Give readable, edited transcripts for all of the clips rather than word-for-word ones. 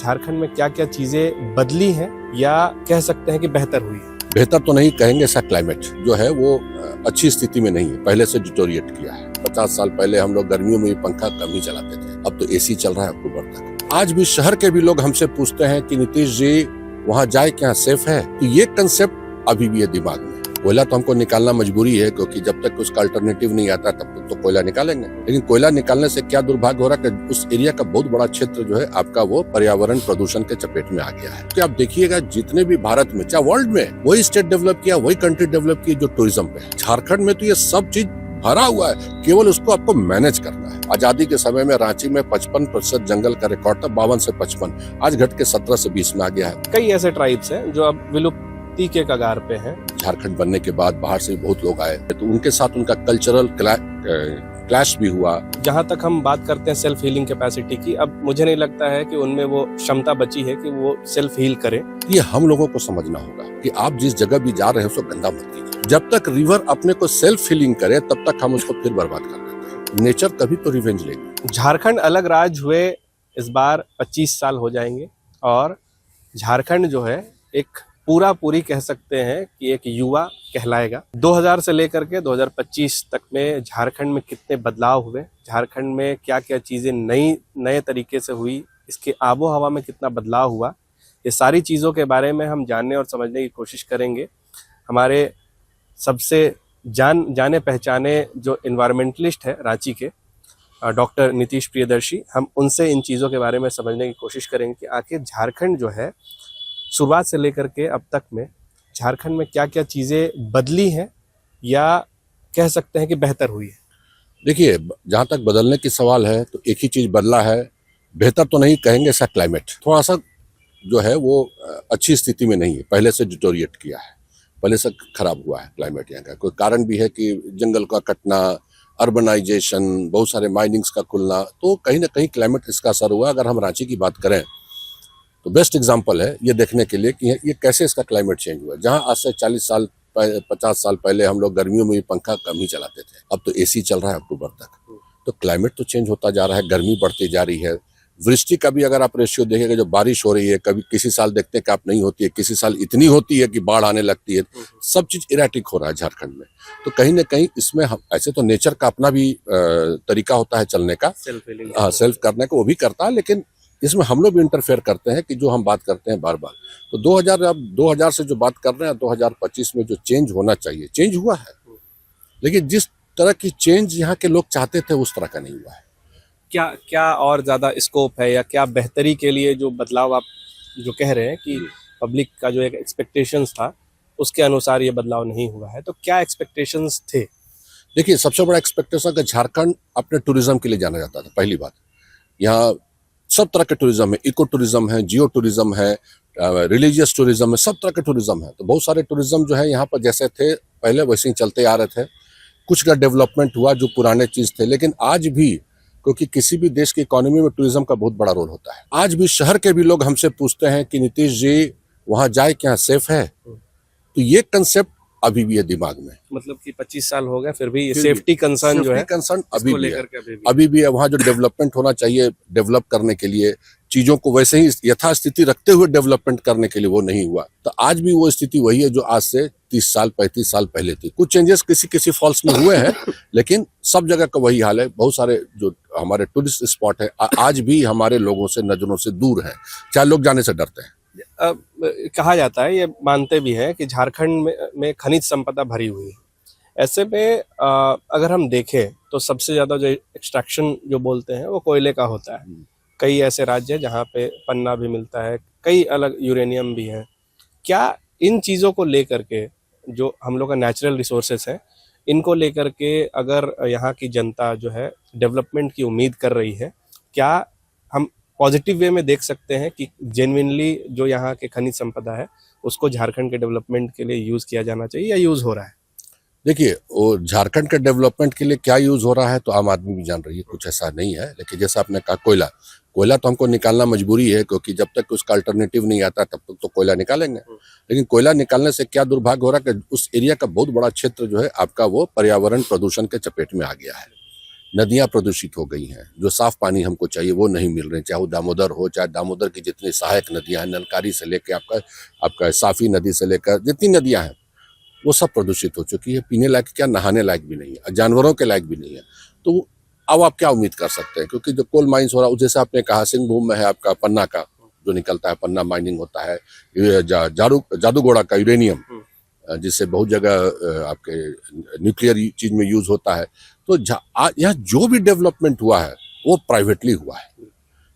झारखंड में क्या क्या चीजें बदली हैं या कह सकते हैं कि बेहतर हुई है? बेहतर तो नहीं कहेंगे, ऐसा क्लाइमेट जो है वो अच्छी स्थिति में नहीं है, पहले से डिटोरिएट किया है। 50 साल पहले हम लोग गर्मियों में भी पंखा कम ही चलाते थे, अब तो एसी चल रहा है अक्टूबर तक। आज भी शहर के भी लोग हमसे पूछते हैं कि नीतीश जी वहाँ जाए क्या सेफ है, तो ये कंसेप्ट अभी भी है दिमाग में। कोयला तो हमको निकालना मजबूरी है, क्योंकि जब तक उसका अल्टरनेटिव नहीं आता तब तक तो कोयला निकालेंगे। लेकिन कोयला निकालने से क्या दुर्भाग्य हो रहा है कि उस एरिया का बहुत बड़ा क्षेत्र जो है आपका वो पर्यावरण प्रदूषण के चपेट में आ गया है। तो आप देखिएगा जितने भी भारत में चाहे वर्ल्ड में वही स्टेट डेवलप किया, वही कंट्री डेवलप की जो टूरिज्म पे है। झारखंड में तो ये सब चीज भरा हुआ है, केवल उसको आपको मैनेज करना है। आजादी के समय में रांची में 55% जंगल का रिकॉर्ड था, 52 से 55, आज घट के 17 से 20 में आ गया है। कई ऐसे ट्राइब्स हैं जो अब विलुप्ति के कगार पे हैं। झारखंड बनने के बाद बाहर से बहुत लोग आए, तो उनके साथ उनका कल्चरल क्लैश भी हुआ। जहां तक हम बात करते हैं सेल्फ हीलिंग कैपेसिटी की, अब मुझे नहीं लगता है कि उनमें वो क्षमता बची है कि वो सेल्फ हील करें। ये हम लोगों को समझना होगा कि आप जिस जगह भी जा रहे हैं उसको गंदा मत कीजिए। जब तक रिवर अपने को सेल्फ हीलिंग करे तब तक हम उसको फिर बर्बाद कर देते हैं। नेचर कभी तो रिवेंज लेगी। झारखंड अलग राज्य हुए इस बार 25 साल हो जाएंगे और झारखंड जो है एक पूरी कह सकते हैं कि एक युवा कहलाएगा। 2000 से लेकर के 2025 तक में झारखंड में कितने बदलाव हुए, झारखंड में क्या क्या चीज़ें नए तरीके से हुई, इसके आबो हवा में कितना बदलाव हुआ, ये सारी चीज़ों के बारे में हम जानने और समझने की कोशिश करेंगे। हमारे सबसे जाने पहचाने जो इन्वायरमेंटलिस्ट है रांची के डॉक्टर नीतीश प्रियदर्शी, हम उनसे इन चीज़ों के बारे में समझने की कोशिश करेंगे कि आखिर झारखंड जो है शुरुआत से लेकर के अब तक में झारखंड में क्या क्या चीज़ें बदली हैं या कह सकते हैं कि बेहतर हुई है। देखिए, जहाँ तक बदलने की सवाल है तो एक ही चीज़ बदला है, बेहतर तो नहीं कहेंगे, ऐसा क्लाइमेट थोड़ा सा जो है वो अच्छी स्थिति में नहीं है, पहले से डिटोरिएट किया है, पहले से खराब हुआ है क्लाइमेट यहाँ का। कोई कारण भी है कि जंगल का कटना, अर्बनाइजेशन, बहुत सारे माइनिंग्स का खुलना, तो कहीं ना कहीं क्लाइमेट इसका असर हुआ। अगर हम रांची की बात करें तो बेस्ट एग्जांपल है ये देखने के लिए कि ये कैसे इसका क्लाइमेट चेंज हुआ। जहां आज से 50 साल पहले हम लोग गर्मियों में भी पंखा कम ही चलाते थे, अब तो एसी चल रहा है अक्टूबर तक। तो क्लाइमेट तो चेंज होता जा रहा है, गर्मी बढ़ती जा रही है। वृष्टि का भी अगर आप रेशियो देखेंगे, जो बारिश हो रही है, कभी किसी साल देखते हैं कि आप नहीं होती है, किसी साल इतनी होती है कि बाढ़ आने लगती है। सब चीज इरेटिक हो रहा है झारखंड में। तो कहीं ना कहीं इसमें हम ऐसे तो नेचर का अपना भी तरीका होता है चलने का, सेल्फ करने का, वो भी करता है, लेकिन इसमें हम लोग भी इंटरफेयर करते हैं कि जो हम बात करते हैं बार बार। तो 2000 से जो बात कर रहे हैं, 2025 में जो चेंज होना चाहिए चेंज हुआ है, लेकिन जिस तरह की चेंज यहाँ के लोग चाहते थे उस तरह का नहीं हुआ है। क्या और ज़्यादा स्कोप है या क्या बेहतरी के लिए जो बदलाव आप जो कह रहे हैं कि पब्लिक का जो एक एक्सपेक्टेशंस था उसके अनुसार ये बदलाव नहीं हुआ है, तो क्या एक्सपेक्टेशंस थे? देखिए, सबसे बड़ा एक्सपेक्टेशन कि झारखंड अपने टूरिज्म के लिए जाना जाता था। पहली बात, यहाँ सब तरह के टूरिज्म है, इको टूरिज्म है, जियो टूरिज्म है, रिलीजियस टूरिज्म है, सब तरह के टूरिज्म है। तो बहुत सारे टूरिज्म जो है यहाँ पर जैसे थे पहले वैसे ही चलते आ रहे थे। कुछ का डेवलपमेंट हुआ जो पुराने चीज थे, लेकिन आज भी, क्योंकि किसी भी देश की इकोनॉमी में टूरिज्म का बहुत बड़ा रोल होता है, आज भी शहर के भी लोग हमसे पूछते हैं कि नीतीश जी वहाँ जाए क्या सेफ है, तो ये कंसेप्ट अभी भी है दिमाग में। मतलब कि 25 साल हो गए फिर भी ये सेफ्टी कंसर्न जो है अभी भी है। वहाँ जो डेवलपमेंट होना चाहिए डेवलप करने के लिए, चीजों को वैसे ही यथास्थिति रखते हुए डेवलपमेंट करने के लिए, वो नहीं हुआ। तो आज भी वो स्थिति वही है जो आज से 30 साल 35 साल पहले थी। कुछ चेंजेस किसी फॉल्स में हुए हैं, लेकिन सब जगह का वही हाल है। बहुत सारे जो हमारे टूरिस्ट स्पॉट है आज भी हमारे लोगों से, नजरों से दूर है, चाहे लोग जाने से डरते हैं। कहा जाता है, ये मानते भी हैं कि झारखंड में खनिज संपदा भरी हुई है। ऐसे में अगर हम देखें तो सबसे ज्यादा जो एक्सट्रैक्शन जो बोलते हैं वो कोयले का होता है। कई ऐसे राज्य हैं जहाँ पे पन्ना भी मिलता है, कई अलग यूरेनियम भी है। क्या इन चीज़ों को लेकर के जो हम लोग का नेचुरल रिसोर्सेस है, इनको लेकर के अगर यहाँ की जनता जो है डेवलपमेंट की उम्मीद कर रही है, क्या हम पॉजिटिव वे में देख सकते हैं कि जेन्युइनली जो यहाँ के खनिज संपदा है उसको झारखंड के डेवलपमेंट के लिए यूज़ किया जाना चाहिए या यूज़ हो रहा है? देखिए, वो झारखंड के डेवलपमेंट के लिए क्या यूज हो रहा है तो आम आदमी भी जान रही है, कुछ ऐसा नहीं है। लेकिन जैसा आपने कहा कोयला तो हमको निकालना मजबूरी है, क्योंकि जब तक उसका अल्टरनेटिव नहीं आता तब तक तो कोयला निकालेंगे। लेकिन कोयला निकालने से क्या दुर्भाग्य हो रहा है कि उस एरिया का बहुत बड़ा क्षेत्र जो है आपका वो पर्यावरण प्रदूषण के चपेट में आ गया है। नदियां प्रदूषित हो गई हैं, जो साफ पानी हमको चाहिए वो नहीं मिल रहे, चाहे वो दामोदर हो, चाहे दामोदर की जितनी सहायक नदियां हैं, नलकारी से लेकर आपका साफी नदी से लेकर जितनी नदियां हैं वो सब प्रदूषित हो चुकी है। पीने लायक क्या, नहाने लायक भी नहीं है, जानवरों के लायक भी नहीं है। तो अब आप क्या उम्मीद कर सकते हैं, क्योंकि जो कोल माइंस हो रहा है, जैसे आपने कहा सिंहभूम में है आपका पन्ना का जो निकलता है, पन्ना माइनिंग होता है, जादूगोड़ा का यूरेनियम जिससे बहुत जगह आपके न्यूक्लियर चीज में यूज होता है। तो यहाँ जो भी डेवलपमेंट हुआ है वो प्राइवेटली हुआ है।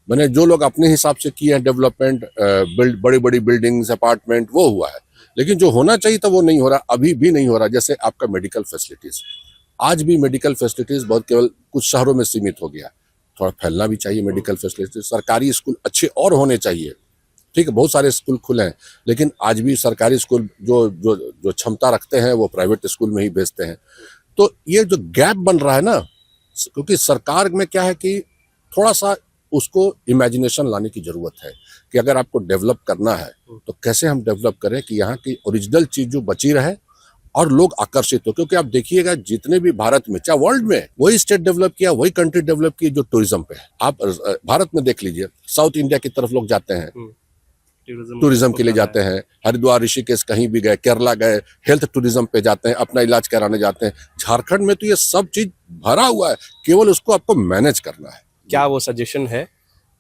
मैंने जो लोग अपने हिसाब से किए हैं डेवलपमेंट, बड़ी बड़ी बिल्डिंग्स, अपार्टमेंट, वो हुआ है, लेकिन जो होना चाहिए था वो नहीं हो रहा, अभी भी नहीं हो रहा। जैसे आपका मेडिकल फैसिलिटीज, आज भी मेडिकल फैसिलिटीज बहुत केवल कुछ शहरों में सीमित हो गया। थोड़ा फैलना भी चाहिए मेडिकल फैसिलिटीज, सरकारी स्कूल अच्छे और होने चाहिए। ठीक है, बहुत सारे स्कूल खुले हैं, लेकिन आज भी सरकारी स्कूल जो क्षमता रखते हैं वो प्राइवेट स्कूल में ही भेजते हैं। तो ये जो गैप बन रहा है ना, क्योंकि सरकार में क्या है कि थोड़ा सा उसको इमेजिनेशन लाने की जरूरत है कि अगर आपको डेवलप करना है तो कैसे हम डेवलप करें कि यहाँ की ओरिजिनल चीज जो बची रहे और लोग आकर्षित हो। क्योंकि आप देखिएगा जितने भी भारत में, चाहे वर्ल्ड में, वही स्टेट डेवलप किया, वही कंट्री डेवलप की जो टूरिज्म पे है। आप भारत में देख लीजिए, साउथ इंडिया की तरफ लोग जाते हैं, टूरिज्म के लिए जाते हैं, हरिद्वार, ऋषिकेश, कहीं भी गए, केरला गए, हेल्थ टूरिज्म पे जाते हैं, अपना इलाज कराने जाते हैं। झारखंड में तो ये सब चीज भरा हुआ है, केवल उसको आपको मैनेज करना है। क्या वो सजेशन है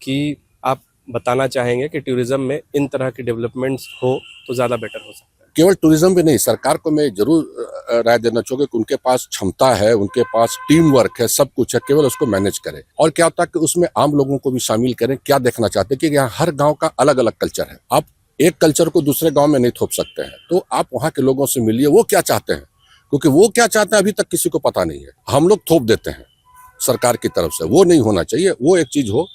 कि आप बताना चाहेंगे कि टूरिज्म में इन तरह के डेवलपमेंट्स हो तो ज़्यादा बेटर हो सकता है? केवल टूरिज्म भी नहीं, सरकार को मैं जरूर राय देना चाहूंगा कि उनके पास क्षमता है, उनके पास टीम वर्क है, सब कुछ है, केवल उसको मैनेज करें। और क्या होता है कि उसमें आम लोगों को भी शामिल करें। क्या देखना चाहते हैं कि यहाँ हर गाँव का अलग अलग कल्चर है, आप एक कल्चर को दूसरे गाँव में नहीं थोप सकते हैं। तो आप वहाँ के लोगों से मिलिए, वो क्या चाहते हैं, क्योंकि वो क्या चाहते हैं अभी तक किसी को पता नहीं है। हम लोग थोप देते हैं सरकार की तरफ से, वो नहीं होना चाहिए। वो एक चीज हो।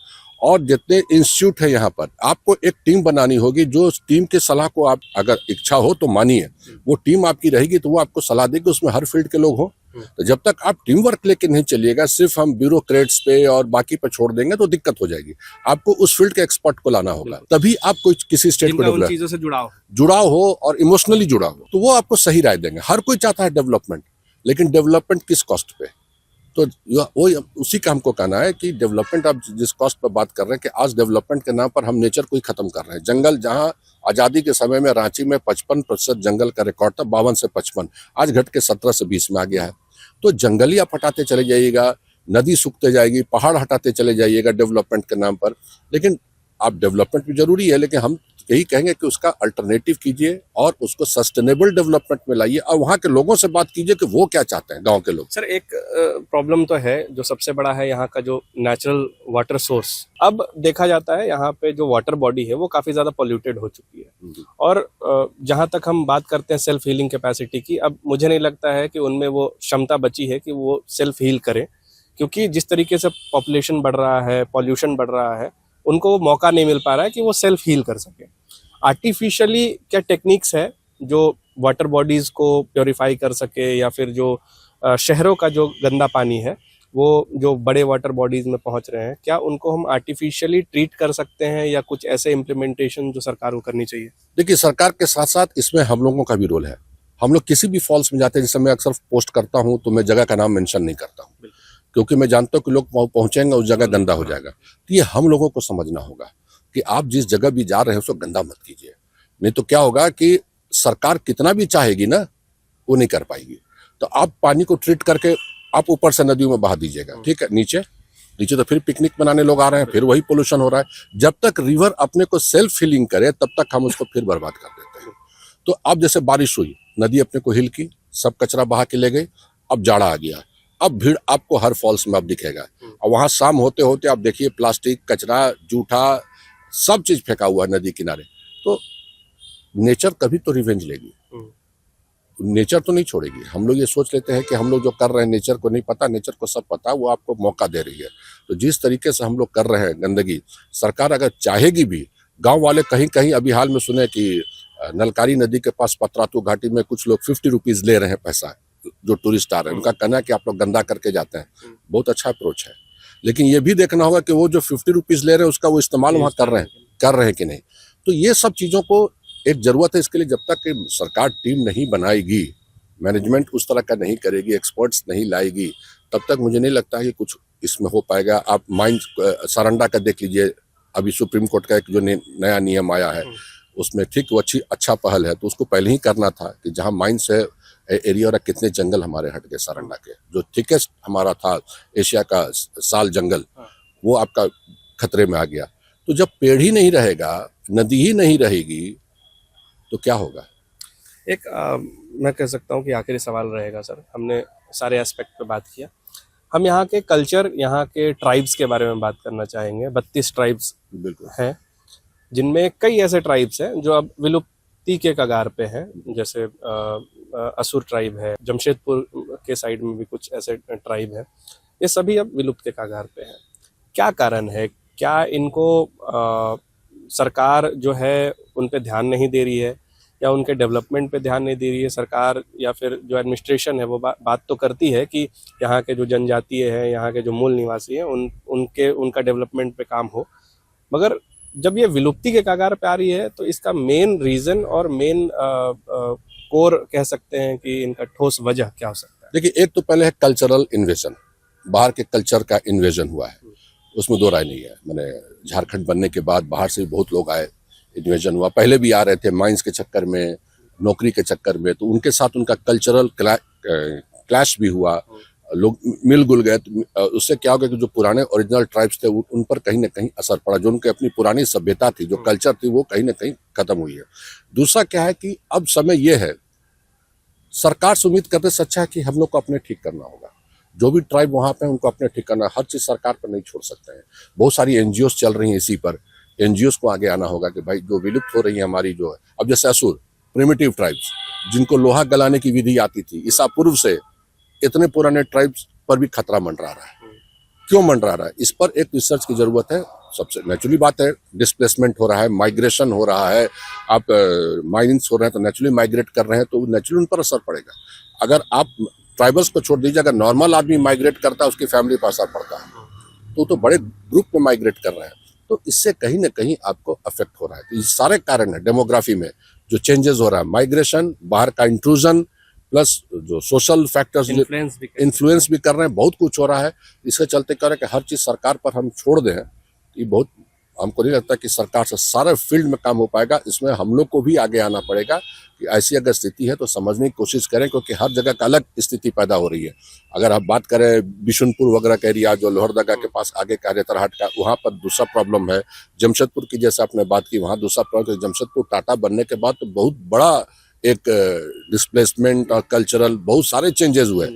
और जितने इंस्टीट्यूट है यहाँ पर, आपको एक टीम बनानी होगी, जो टीम के सलाह को आप अगर इच्छा हो तो मानिए, वो टीम आपकी रहेगी तो वो आपको सलाह देगी, उसमें हर फील्ड के लोग हों। तो जब तक आप टीम वर्क लेके नहीं चलिएगा, सिर्फ हम ब्यूरोक्रेट्स पे और बाकी पे छोड़ देंगे तो दिक्कत हो जाएगी। आपको उस फील्ड के एक्सपर्ट को लाना होगा, तभी आप कोई किसी स्टेट को उन चीजों से जुड़ाव हो और इमोशनली जुड़ाव हो, तो वो आपको सही राय देंगे। हर कोई चाहता है डेवलपमेंट, लेकिन डेवलपमेंट किस कॉस्ट पे? तो वो उसी का हमको कहना है कि डेवलपमेंट, आप जिस कॉस्ट पर बात कर रहे हैं कि आज डेवलपमेंट के नाम पर हम नेचर को ही खत्म कर रहे हैं। जंगल, जहां आजादी के समय में रांची में 55% जंगल का रिकॉर्ड था, 52 से 55, आज घट के 17 से 20 में आ गया है। तो जंगल ही आप हटाते चले जाइएगा, नदी सूखते जाएगी, पहाड़ हटाते चले जाइएगा डेवलपमेंट के नाम पर। लेकिन आप डेवलपमेंट भी जरूरी है, लेकिन हम यही कहेंगे कि उसका अल्टरनेटिव कीजिए और उसको सस्टेनेबल डेवलपमेंट में लाइए, और वहाँ के लोगों से बात कीजिए कि वो क्या चाहते हैं, गांव के लोग। सर, एक प्रॉब्लम तो है, जो सबसे बड़ा है यहाँ का जो नेचुरल वाटर सोर्स। अब देखा जाता है यहाँ पे जो वाटर बॉडी है वो काफी ज्यादा पोल्यूटेड हो चुकी है, और जहाँ तक हम बात करते हैं सेल्फ हीलिंग कैपेसिटी की, अब मुझे नहीं लगता है कि उनमें वो क्षमता बची है कि वो सेल्फ हील करें, क्योंकि जिस तरीके से पॉपुलेशन बढ़ रहा है, पॉल्यूशन बढ़ रहा है, उनको वो मौका नहीं मिल पा रहा है कि वो सेल्फ हील कर सके। आर्टिफिशियली क्या टेक्निक्स है जो वाटर बॉडीज को प्योरीफाई कर सके, या फिर जो शहरों का जो गंदा पानी है वो जो बड़े वाटर बॉडीज में पहुंच रहे हैं, क्या उनको हम आर्टिफिशियली ट्रीट कर सकते हैं, या कुछ ऐसे इम्प्लीमेंटेशन जो सरकार को करनी चाहिए? देखिए, सरकार के साथ साथ इसमें हम लोगों का भी रोल है। हम लोग किसी भी फॉल्स में जाते हैं, जैसे मैं अक्सर पोस्ट करता हूँ तो मैं जगह का नाम मेंशन नहीं करता हूँ, क्योंकि मैं जानता हूँ कि लोग पहुंचेंगे, उस जगह गंदा हो जाएगा। तो ये हम लोगों को समझना होगा कि आप जिस जगह भी जा रहे हैं उसको गंदा मत कीजिए, नहीं तो क्या होगा कि सरकार कितना भी चाहेगी ना, वो नहीं कर पाएगी। तो आप पानी को ट्रीट करके आप ऊपर से नदियों में बहा दीजिएगा, ठीक है, नीचे तो फिर पिकनिक मनाने लोग आ रहे हैं, फिर वही पोल्यूशन हो रहा है। जब तक रिवर अपने को सेल्फ हीलिंग करे तब तक हम उसको फिर बर्बाद कर देते हैं। तो अब जैसे बारिश हुई, नदी अपने को हिल की, सब कचरा बहा के ले गई, अब जाड़ा आ गया, अब भीड़ आपको हर फॉल्स में अब दिखेगा। और वहां शाम होते होते आप देखिए प्लास्टिक, कचरा, जूठा, सब चीज फेंका हुआ है नदी किनारे। तो नेचर कभी तो रिवेंज लेगी, नेचर तो नहीं छोड़ेगी। हम लोग ये सोच लेते हैं कि हम लोग जो कर रहे हैं नेचर को नहीं पता, नेचर को सब पता, वो आपको मौका दे रही है। तो जिस तरीके से हम लोग कर रहे हैं गंदगी, सरकार अगर चाहेगी भी, गांव वाले कहीं कहीं अभी हाल में सुने कि नलकारी नदी के पास पतरातू घाटी में कुछ लोग 50 रुपीज ले रहे हैं पैसा, जो टूरिस्ट आ रहे हैं। उनका कहना है कि आप लोग गंदा करके जाते हैं। बहुत अच्छा अप्रोच है, लेकिन ये भी देखना होगा कि वो जो 50 रुपीज ले रहे हैं उसका वो इस्तेमाल वहाँ कर रहे हैं कि नहीं। तो ये सब चीजों को एक जरूरत है। इसके लिए जब तक कि सरकार टीम नहीं बनाएगी, मैनेजमेंट उस तरह का नहीं करेगी, एक्सपर्ट्स नहीं लाएगी, तब तक मुझे नहीं लगता कि कुछ इसमें हो पाएगा। आप माइंस सारंडा का देख लीजिए, अभी सुप्रीम कोर्ट का एक जो नया नियम आया है उसमें ठीक वो अच्छा पहल है, तो उसको पहले ही करना था कि जहाँ माइंस है एरिया और कितने जंगल हमारे हट गए सारंडा के, जो थिकेस्ट हमारा था एशिया का साल जंगल, वो आपका खतरे में आ गया। तो जब पेड़ ही नहीं रहेगा, नदी ही नहीं रहेगी, तो क्या होगा? एक मैं कह सकता हूँ कि आखिरी सवाल रहेगा सर, हमने सारे एस्पेक्ट पे बात किया, हम यहाँ के कल्चर, यहाँ के ट्राइब्स के बारे में बात करना चाहेंगे। 32 ट्राइब्स बिल्कुल हैं, जिनमें कई ऐसे ट्राइब्स हैं जो अब विलुप्ति के कगार पे हैं, जैसे असुर ट्राइब है, जमशेदपुर के साइड में भी कुछ ऐसे ट्राइब है, ये सभी अब विलुप्त के कगार पे हैं। क्या कारण है? क्या इनको सरकार जो है उन पे ध्यान नहीं दे रही है, या उनके डेवलपमेंट पे ध्यान नहीं दे रही है सरकार, या फिर जो एडमिनिस्ट्रेशन है वो बात तो करती है कि यहाँ के जो जनजातीय हैं, यहाँ के जो मूल निवासी हैं, उनका डेवलपमेंट पे काम हो, मगर जब ये विलुप्ति के कगार पे आ रही है तो इसका मेन रीजन और मेन कोर कह सकते हैं कि इनका ठोस वजह क्या हो सकता है? देखिए, एक तो पहले है कल्चरल इन्वेजन, बाहर के कल्चर का इन्वेजन हुआ है, उसमें दो राय नहीं है। मैंने झारखंड बनने के बाद बाहर से बहुत लोग आए, इन्वेजन हुआ, पहले भी आ रहे थे माइंस के चक्कर में, नौकरी के चक्कर में, तो उनके साथ उनका कल्चरल क्लैश भी हुआ, लोग मिल गुल गए। तो उससे क्या हो गया कि जो पुराने ओरिजिनल ट्राइब्स थे उन पर कहीं ना कहीं असर पड़ा, जो उनकी अपनी पुरानी सभ्यता थी, जो कल्चर थी, वो कहीं ना कहीं खत्म हुई है। दूसरा क्या है कि अब समय ये है, सरकार से उम्मीद करने से अच्छा है कि हम लोग को अपने ठीक करना होगा। जो भी ट्राइब वहाँ पे उनको अपने ठीक करना, हर चीज सरकार पर नहीं छोड़ सकते हैं। बहुत सारी एनजीओ चल रही हैं इसी पर, एनजीओ को आगे आना होगा कि भाई जो विलुप्त हो रही है हमारी, जो है अब जैसे असुर प्रिमिटिव ट्राइब्स, जिनको लोहा गलाने की विधि आती थी ईसा पूर्व से, इतने पुराने ट्राइब्स पर भी खतरा मंडरा रहा है। क्यों मंडरा रहा है? इस पर एक रिसर्च की जरूरत है। सबसे नेचुरली बात है, डिस्प्लेसमेंट हो रहा है, माइग्रेशन हो रहा है, आप माइनिंग्स हो रहे हैं तो नेचुरली माइग्रेट कर रहे हैं, तो नेचुरली उन पर असर पड़ेगा। अगर आप ट्राइबल्स को छोड़ दीजिए, अगर नॉर्मल आदमी माइग्रेट करता है उसकी फैमिली पर असर पड़ता है, तो बड़े ग्रुप में माइग्रेट कर रहे हैं, तो इससे कहीं ना कहीं आपको अफेक्ट हो रहा है। तो ये सारे कारण है डेमोग्राफी में जो चेंजेस हो रहा है, माइग्रेशन, बाहर का इंट्रूजन, प्लस जो सोशल फैक्टर्स इन्फ्लुएंस भी कर रहे हैं, बहुत कुछ हो रहा है। इसके चलते कह रहे हैं कि हर चीज सरकार पर हम छोड़ दें, ये बहुत, हमको नहीं लगता कि सरकार से सारे फील्ड में काम हो पाएगा। इसमें हम लोग को भी आगे आना पड़ेगा कि ऐसी अगर स्थिति है तो समझने की कोशिश करें, क्योंकि हर जगह का अलग स्थिति पैदा हो रही है। अगर आप बात करें बिशुनपुर वगैरह का एरिया, जो लोहरदगा के पास आगे का रेतरहाट का, वहाँ पर दूसरा प्रॉब्लम है। जमशेदपुर की जैसे आपने बात की, वहाँ दूसरा प्रॉब्लम। जमशेदपुर टाटा बनने के बाद तो बहुत बड़ा एक डिस्प्लेसमेंट और कल्चरल बहुत सारे चेंजेस हुए,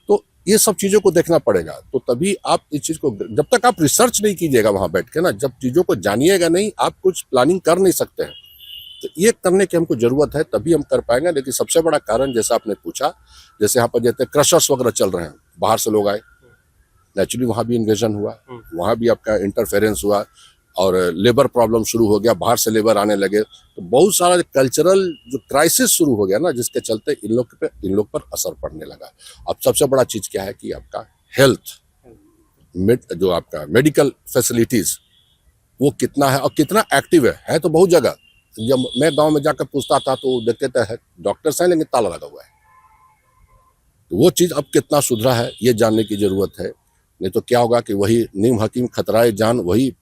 तो ये सब चीजों को देखना पड़ेगा। तो तभी आप इस चीज को, जब तक आप रिसर्च नहीं कीजिएगा वहां बैठ के ना, जब चीजों को जानिएगा नहीं, आप कुछ प्लानिंग कर नहीं सकते हैं। तो ये करने की हमको जरूरत है, तभी हम कर पाएंगे। लेकिन सबसे बड़ा कारण, जैसा आपने पूछा, जैसे यहाँ पर जैसे क्रशर्स वगैरह चल रहे हैं, बाहर से लोग आए, नेचुरली वहां भी इन्वेजन हुआ, वहां भी आपका इंटरफेरेंस हुआ, और लेबर प्रॉब्लम शुरू हो गया, बाहर से लेबर आने लगे, तो बहुत सारा कल्चरल जो क्राइसिस शुरू हो गया ना, जिसके चलते इन लोग पर असर पड़ने लगा। अब सबसे बड़ा चीज क्या है कि आपका हेल्थ, जो आपका मेडिकल फैसिलिटीज, वो कितना है और कितना एक्टिव है तो बहुत जगह। जब मैं गांव में जाकर पूछता था तो देखते थे डॉक्टर्स हैं लेकिन ताला लगा हुआ है, तो वो चीज अब कितना सुधरा है ये जानने की जरूरत है। नहीं तो क्या होगा कि वही नीम हकीम खतराए जान वही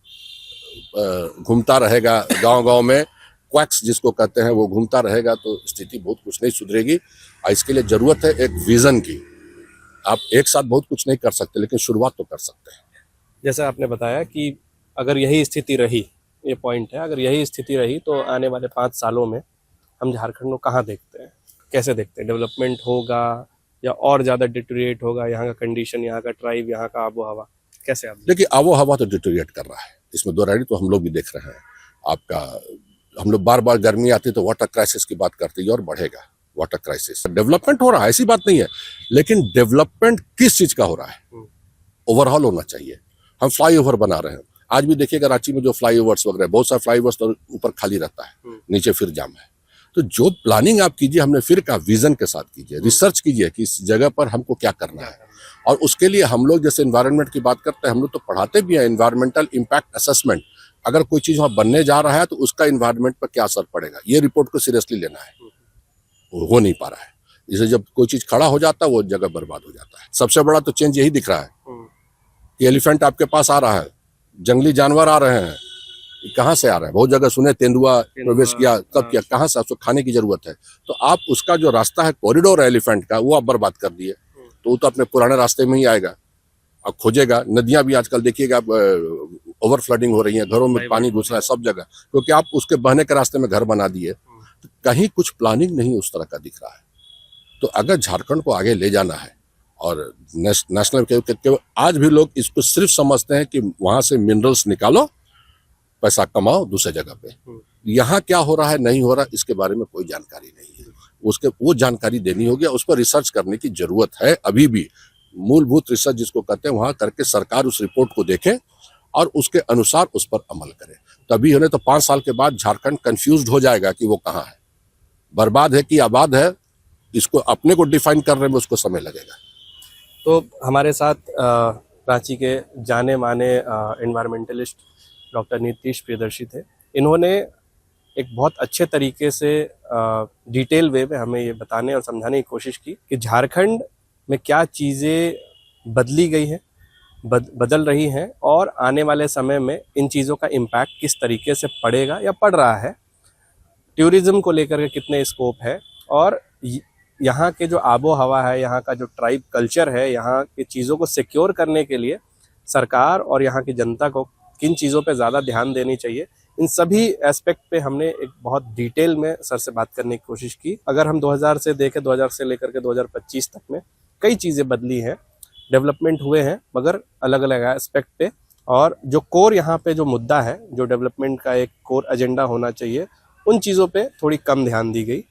घूमता रहेगा गांव में, क्वैक्स जिसको कहते हैं, वो घूमता रहेगा, तो स्थिति बहुत कुछ नहीं सुधरेगी। और इसके लिए जरूरत है एक विजन की। आप एक साथ बहुत कुछ नहीं कर सकते, लेकिन शुरुआत तो कर सकते हैं। जैसा आपने बताया कि अगर यही स्थिति रही, ये पॉइंट है, अगर यही स्थिति रही तो आने वाले 5 सालों में हम झारखंड को कहाँ देखते हैं, कैसे देखते हैं? डेवलपमेंट होगा या और ज़्यादा डिटेरिएट होगा? यहाँ का कंडीशन, यहाँ का ट्राइब, यहाँ का आबो हवा कैसे? आप देखिए, आबो हवा तो डिटेरिएट कर रहा है, इसमें दो राय तो हम लोग भी देख रहे हैं। आपका, हम लोग बार बार गर्मी आती तो वाटर क्राइसिस की बात करते हैं, और बढ़ेगा वाटर क्राइसिस। डेवलपमेंट हो रहा है, ऐसी बात नहीं है, लेकिन डेवलपमेंट किस चीज का हो रहा है? ओवरऑल होना चाहिए। हम फ्लाईओवर बना रहे हैं, आज भी देखिएगा रांची में जो फ्लाईओवर्स वगैरह, बहुत सारे फ्लाईओवर्स तो ऊपर खाली रहता है, नीचे फिर जाम है। तो जो प्लानिंग आप कीजिए, हमने फिर का विजन के साथ कीजिए, रिसर्च कीजिए कि इस जगह पर हमको क्या करना है। और उसके लिए हम लोग जैसे एनवायरनमेंट की बात करते हैं, हम लोग तो पढ़ाते भी हैं एनवायरमेंटल इम्पैक्ट असेसमेंट। अगर कोई चीज वहां बनने जा रहा है तो उसका एनवायरनमेंट पर क्या असर पड़ेगा, ये रिपोर्ट को सीरियसली लेना है, और हो नहीं पा रहा है। इसे जब कोई चीज खड़ा हो जाता है वो जगह बर्बाद हो जाता है। सबसे बड़ा तो चेंज यही दिख रहा है कि एलिफेंट आपके पास आ रहा है, जंगली जानवर आ रहे हैं, कहाँ से आ रहा है? बहुत जगह सुने तेंदुआ प्रवेश किया, कब किया, कहाँ से? उसको खाने की जरूरत है। तो आप उसका जो रास्ता है, कॉरिडोर है एलिफेंट का, वो आप बर्बाद कर दिए, तो वो तो अपने पुराने रास्ते में ही आएगा, अब खोजेगा। नदियां भी आजकल देखिएगा ओवर फ्लडिंग हो रही है, घरों में पानी घुस रहा है सब जगह, क्योंकि आप उसके बहने के रास्ते में घर बना दिए। तो कहीं कुछ प्लानिंग नहीं उस तरह का दिख रहा है। तो अगर झारखंड को आगे ले जाना है और नेशनल, आज भी लोग इसको सिर्फ समझते हैं कि वहां से मिनरल्स निकालो, पैसा कमाओ दूसरे जगह पे। यहाँ क्या हो रहा है, नहीं हो रहा, इसके बारे में कोई जानकारी नहीं है। उसके वो जानकारी देनी होगी, उस पर रिसर्च करने की जरूरत है। अभी भी मूलभूत रिसर्च जिसको कहते हैं, वहां करके सरकार उस रिपोर्ट को देखे और उसके अनुसार उस पर अमल करे। तभी होने तो 5 साल के बाद झारखंड कंफ्यूज्ड हो जाएगा कि वो कहाँ है, बर्बाद है कि आबाद है। इसको अपने को डिफाइन करने में उसको समय लगेगा। तो हमारे साथ रांची के जाने माने एनवायरमेंटलिस्ट डॉक्टर नीतीश प्रियदर्शी थे। इन्होंने एक बहुत अच्छे तरीके से डिटेल वे में हमें ये बताने और समझाने की कोशिश की कि झारखंड में क्या चीज़ें बदली गई हैं, बदल रही हैं, और आने वाले समय में इन चीज़ों का इम्पैक्ट किस तरीके से पड़ेगा या पड़ रहा है। टूरिज़्म को लेकर के कितने स्कोप है, और यहाँ के जो आबो हवा है, यहाँ का जो ट्राइब कल्चर है, यहाँ की चीज़ों को सिक्योर करने के लिए सरकार और यहाँ की जनता को किन चीज़ों पे ज़्यादा ध्यान देनी चाहिए, इन सभी एस्पेक्ट पे हमने एक बहुत डिटेल में सर से बात करने की कोशिश की। अगर हम 2000 से देखें, 2000 से लेकर के 2025 तक में कई चीज़ें बदली हैं, डेवलपमेंट हुए हैं, मगर अलग अलग एस्पेक्ट पे। और जो कोर यहाँ पे जो मुद्दा है, जो डेवलपमेंट का एक कोर एजेंडा होना चाहिए, उन चीज़ों पे थोड़ी कम ध्यान दी गई।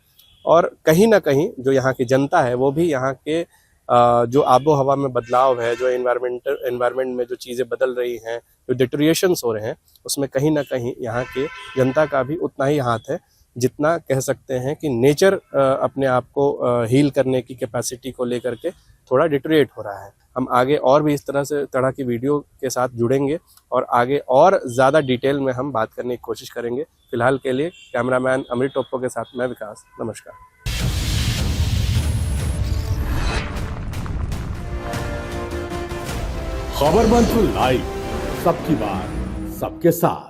और कहीं ना कहीं जो यहाँ की जनता है वो भी यहाँ के जो आबो हवा में बदलाव है, जो एनवायरमेंट में जो चीज़ें बदल रही हैं, जो डिटोरिएशंस हो रहे हैं, उसमें कहीं ना कहीं यहाँ के जनता का भी उतना ही हाथ है, जितना कह सकते हैं कि नेचर अपने आप को हील करने की कैपेसिटी को लेकर के थोड़ा डिटोरिएट हो रहा है। हम आगे और भी इस तरह की वीडियो के साथ जुड़ेंगे और आगे और ज़्यादा डिटेल में हम बात करने की कोशिश करेंगे। फिलहाल के लिए कैमरामैन अमृत टोप्पो के साथ मैं विकास, नमस्कार। खबर 1 लाइव, सबकी बात सबके साथ।